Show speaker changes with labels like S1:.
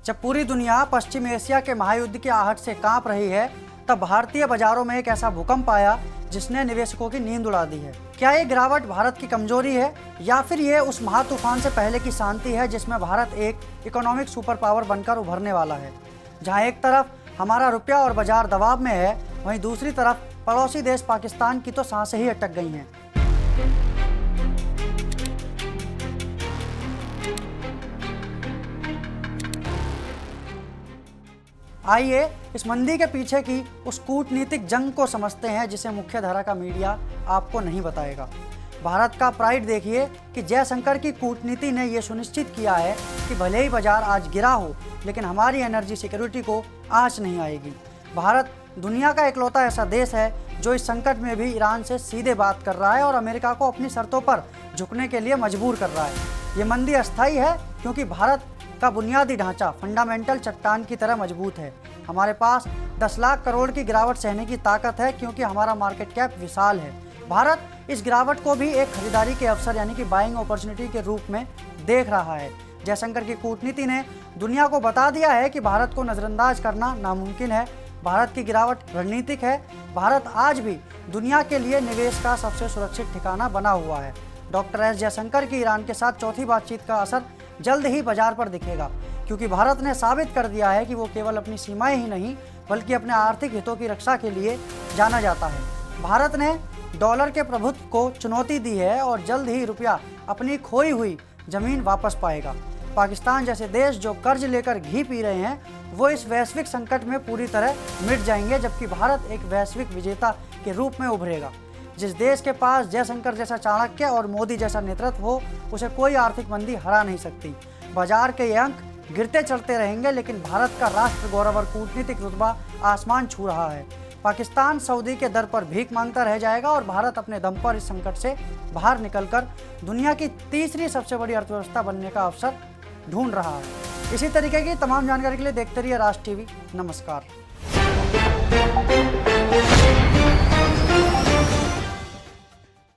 S1: जब पूरी दुनिया पश्चिम एशिया के महायुद्ध की आहट से कांप रही है, तब भारतीय बाजारों में एक ऐसा भूकंप आया जिसने निवेशकों की नींद उड़ा दी है। क्या ये गिरावट भारत की कमजोरी है या फिर ये उस महातूफान से पहले की शांति है जिसमें भारत एक इकोनॉमिक सुपर पावर बनकर उभरने वाला है। जहां एक तरफ हमारा रुपया और बाजार दबाव में है, वहीं दूसरी तरफ पड़ोसी देश पाकिस्तान की तो सांसें ही अटक गई हैं। आइए इस मंदी के पीछे की उस कूटनीतिक जंग को समझते हैं जिसे मुख्य धारा का मीडिया आपको नहीं बताएगा। भारत का प्राइड देखिए कि जयशंकर की कूटनीति ने यह सुनिश्चित किया है कि भले ही बाजार आज गिरा हो, लेकिन हमारी एनर्जी सिक्योरिटी को आंच नहीं आएगी। भारत दुनिया का इकलौता ऐसा देश है जो इस संकट में भी ईरान से सीधे बात कर रहा है और अमेरिका को अपनी शर्तों पर झुकने के लिए मजबूर कर रहा है। ये मंदी अस्थायी है क्योंकि भारत का बुनियादी ढांचा फंडामेंटल चट्टान की तरह मजबूत है। हमारे पास 10 लाख करोड़ की गिरावट सहने की ताकत है क्योंकि हमारा मार्केट कैप विशाल है। भारत इस गिरावट को भी एक खरीदारी के अवसर यानी कि बाइंग अपॉर्चुनिटी के रूप में देख रहा है। जयशंकर की कूटनीति ने दुनिया को बता दिया है कि भारत को नज़रअंदाज करना नामुमकिन है। भारत की गिरावट रणनीतिक है। भारत आज भी दुनिया के लिए निवेश का सबसे सुरक्षित ठिकाना बना हुआ है। डॉक्टर एस जयशंकर की ईरान के साथ चौथी बातचीत का असर जल्द ही बाजार पर दिखेगा, क्योंकि भारत ने साबित कर दिया है कि वो केवल अपनी सीमाएं ही नहीं बल्कि अपने आर्थिक हितों की रक्षा के लिए जाना जाता है। भारत ने डॉलर के प्रभुत्व को चुनौती दी है और जल्द ही रुपया अपनी खोई हुई जमीन वापस पाएगा। पाकिस्तान जैसे देश जो कर्ज लेकर घी पी रहे हैं, वो इस वैश्विक संकट में पूरी तरह मिट जाएंगे, जबकि भारत एक वैश्विक विजेता के रूप में उभरेगा। जिस देश के पास जयशंकर जैसा चाणक्य और मोदी जैसा नेतृत्व हो, उसे कोई आर्थिक मंदी हरा नहीं सकती। बाजार के ये अंक गिरते चलते रहेंगे, लेकिन भारत का राष्ट्र गौरव और कूटनीतिक रुतबा आसमान छू रहा है। पाकिस्तान सऊदी के दर पर भीख मांगता रह जाएगा और भारत अपने दम पर इस संकट से बाहर निकलकर दुनिया की तीसरी सबसे बड़ी अर्थव्यवस्था बनने का अवसर ढूंढ रहा है। इसी तरीके की तमाम जानकारी के लिए देखते रहिए राष्ट्र टीवी। नमस्कार।